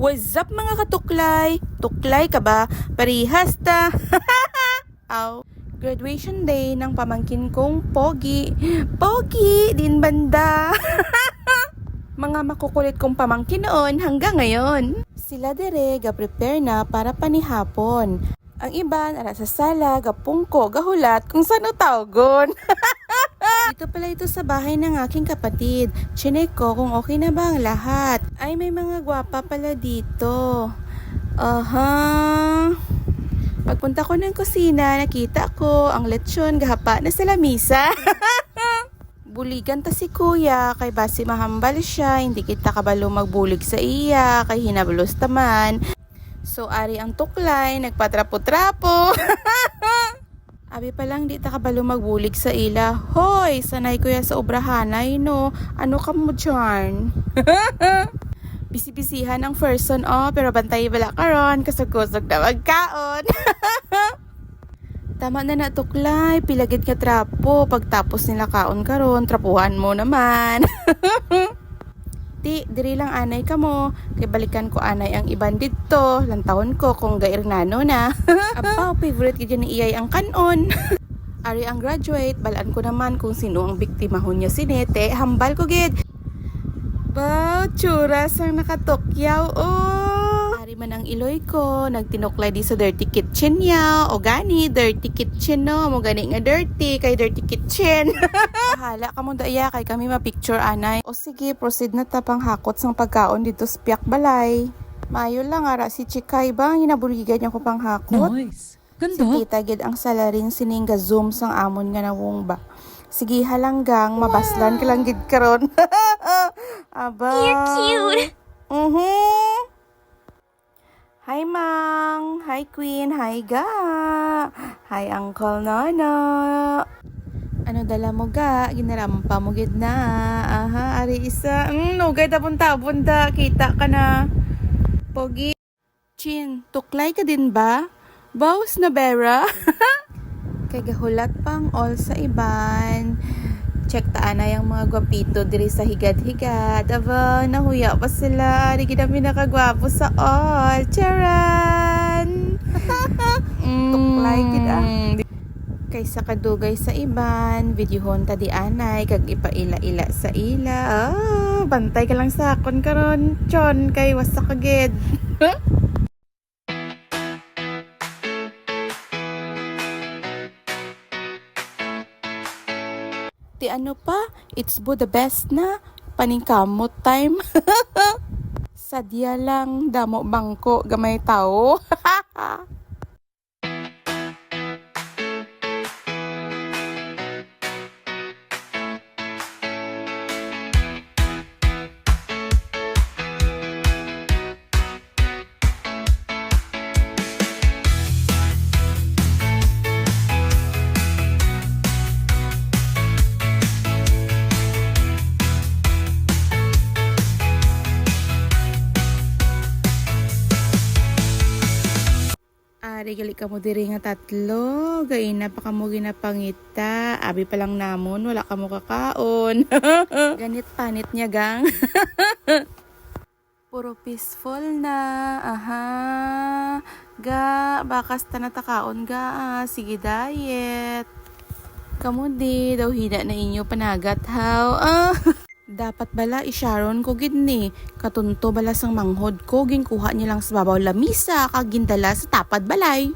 What's up mga katuklay? Tuklay ka ba? Parihas ta! Aw. Graduation day ng pamangkin kong Pogi. Pogi! Din banda! Mga makukulit kong pamangkin noon hanggang ngayon. Sila dire ga-prepare na para panihapon. Ang iba nara sa sala, gapungko, gahulat kung saan tawgon. Dito pala ito sa bahay ng aking kapatid. Chinek ko kung okay na ba ang lahat. Ay, may mga gwapa pala dito. Pagpunta ko ng kusina, nakita ko ang lechon gahapa na sa lamisa. Buligan ta si kuya, kay basi mahambal siya, hindi kita kabalo magbulig sa iya, kay hinabalos taman. So, ari ang tuklay, nagpatrapo-trapo. Abi pa lang di ta kabalo magbulig sa ila. Hoy, sanay kuya sa obrahanay no. Ano ka mo dyan? Bisi-bisihan ang person pero bantay bala karon kasag-kusog na magkaon. Tama na natuklay, pilagid ka trapo. Pagtapos nila kaon karon, trapuhan mo naman. Diri lang anay ka mo. Kay balikan ko anay ang iban dito. Lantawon ko kung gairnano na. Abaw, favorite ka dyan ni iyay ang kanon. Ari ang graduate, balaan ko naman kung sino ang biktimahon niya si Nete. Hambal ko gid. Baw, churas ang nakatokyaw, Ari man ang iloy ko, nagtinuklay di sa dirty kitchen niya. O gani, dirty kitchen no. Mo gani nga dirty, kay dirty kitchen. Bahala ka mo daya, kay kami ma-picture anay. O sige, proceed na tapang hakot sang pagkaon dito sa piyak balay. Mayo lang, ara si Chikay ba? Hinabuligan niya ko pang hakot. Nice. Ganda. Si Tita gid ang salarin siningga zoom sang amon nga nawong ba. Sige halanggang, mabaslan ka lang gid karon. Aba. You're cute. Hi Mang, hi Queen, hi Ga, hi Uncle Nono. Ano dala mo ga? Ginarampa mo gid na. Ari isa. Nugay tapon-tapon ta. Kita ka na. Pogi. Chin, tuklay ka din ba? Bawas na bera. Kay gahulat pang all sa iban. Check taan na yung mga gwapito diri sa higad-higad. Aba, nahuya pa sila. Di kita pinakagwapo sa all. Charan! Tuklay kita. Kaysa kadugay sa iban, videohon ta di anay, kag ipaila-ila sa ila. Bantay ka lang sa akon karon, chon, kay wasak agad. Ti ano pa, it's bo the best na, paningkamot time. Sadya lang, damo bangko, gamay tao. Gali ka mo diri nga tatlo, gaina pa ka mo ginapangita, abi pa lang namon, wala ka mo kakaon. Ganit panit niya gang. Puro peaceful na, ga, bakas ta natakaon ga, sige diet. Kamu di, daw hina na inyo panagat how, Dapat bala isharon ko gid ni. Katunto bala sang manghod ko ginkuha niya lang sa babaw lamisa kag gindala sa tapad balay.